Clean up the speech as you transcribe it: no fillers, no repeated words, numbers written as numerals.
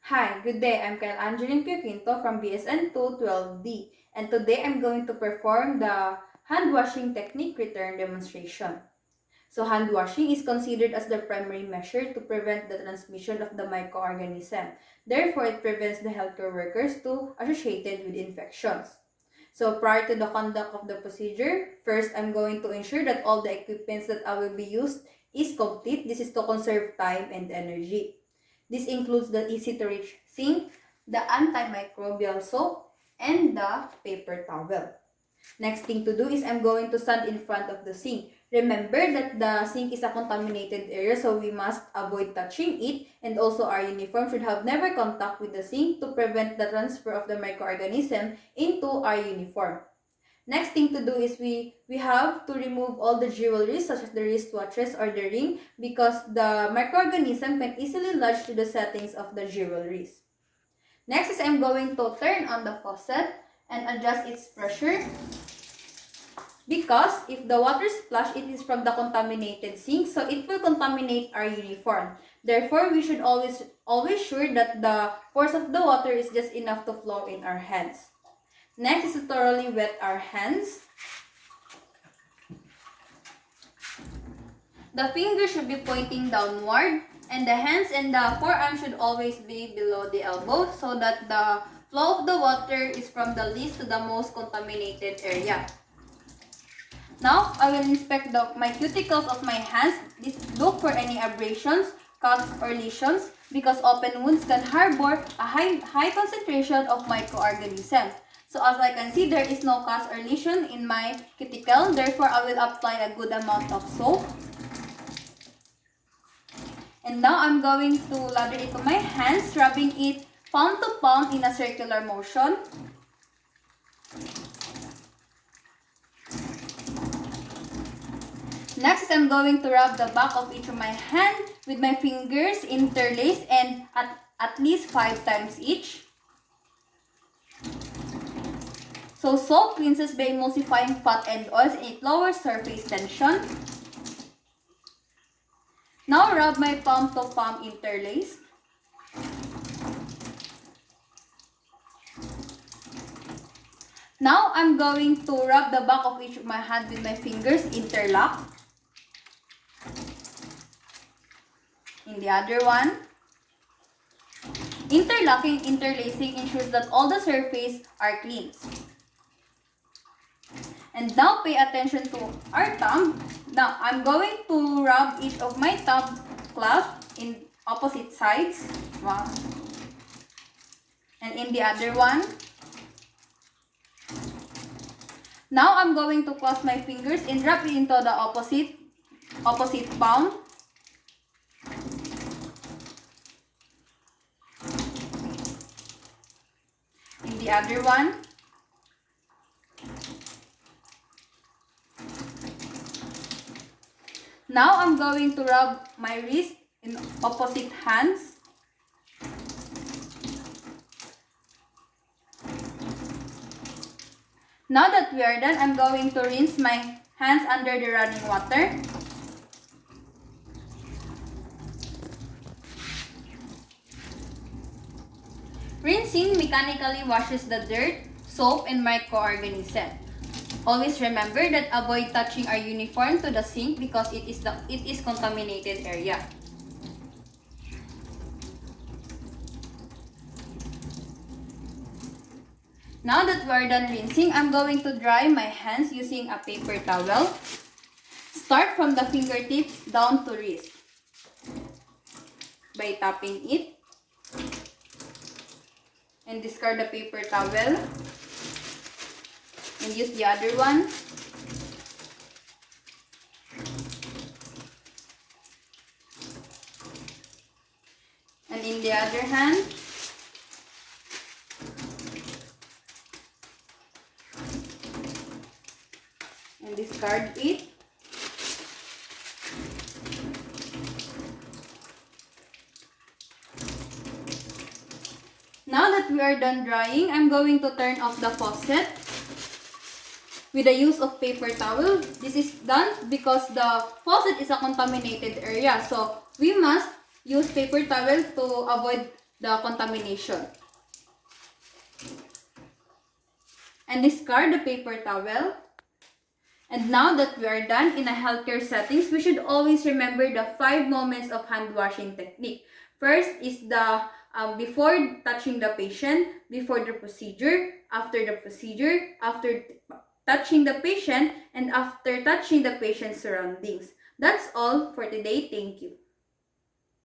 Hi, good day. I'm Angeline PIOQUINTO from BSN-12D, and today I'm going to perform the hand washing technique return demonstration. So hand washing is considered as the primary measure to prevent the transmission of the microorganism. Therefore, it prevents the healthcare workers to associated with infections. So prior to the conduct of the procedure, first I'm going to ensure that all the equipments that I will be used is complete. This is to conserve time and energy. This includes the easy-to-reach sink, the antimicrobial soap, and the paper towel. Next thing to do is I'm going to stand in front of the sink. Remember that the sink is a contaminated area, so we must avoid touching it, and also our uniform should have never contact with the sink to prevent the transfer of the microorganism into our uniform. Next thing to do is we have to remove all the jewelry such as the wristwatches or the ring because the microorganism can easily lodge to the settings of the jewelries. Next is I'm going to turn on the faucet and adjust its pressure because if the water splash, it is from the contaminated sink, so it will contaminate our uniform. Therefore, we should always sure that the force of the water is just enough to flow in our hands. Next is to thoroughly wet our hands. The fingers should be pointing downward, and the hands and the forearm should always be below the elbow so that the flow of the water is from the least to the most contaminated area. Now, I will inspect my cuticles of my hands. Look for any abrasions, cuts, or lesions because open wounds can harbor a high concentration of microorganisms. So as I can see, there is no cuts or lesion in my cuticle. Therefore, I will apply a good amount of soap. And now I'm going to lather it to my hands, rubbing it palm to palm in a circular motion. Next, I'm going to rub the back of each of my hand with my fingers interlaced and at least 5 times each. So soap cleanses by emulsifying fat and oils and it lowers surface tension. Now rub my palm to palm interlaced. Now I'm going to rub the back of each of my hand with my fingers interlocked. In the other one. Interlocking, interlacing ensures that all the surface are clean. And now pay attention to our thumb. Now I'm going to rub each of my thumb clasp in opposite sides. One. And in the other one. Now I'm going to clasp my fingers and rub it into the opposite palm. In the other one. Now I'm going to rub my wrist in opposite hands. Now that we are done, I'm going to rinse my hands under the running water. Rinsing mechanically washes the dirt, soap, and microorganisms. Always remember that avoid touching our uniform to the sink because it is contaminated area. Now that we are done rinsing, I'm going to dry my hands using a paper towel. Start from the fingertips down to wrist by tapping it. And discard the paper towel. And use the other one. And in the other hand. And discard it. Now that we are done drying, I'm going to turn off the faucet with the use of paper towel. This is done because the faucet is a contaminated area. So we must use paper towel to avoid the contamination. And discard the paper towel. And now that we are done in a healthcare settings, we should always remember the 5 moments of hand washing technique. First is the before touching the patient, before the procedure, after touching the patient, and after touching the patient's surroundings. That's all for today. Thank you.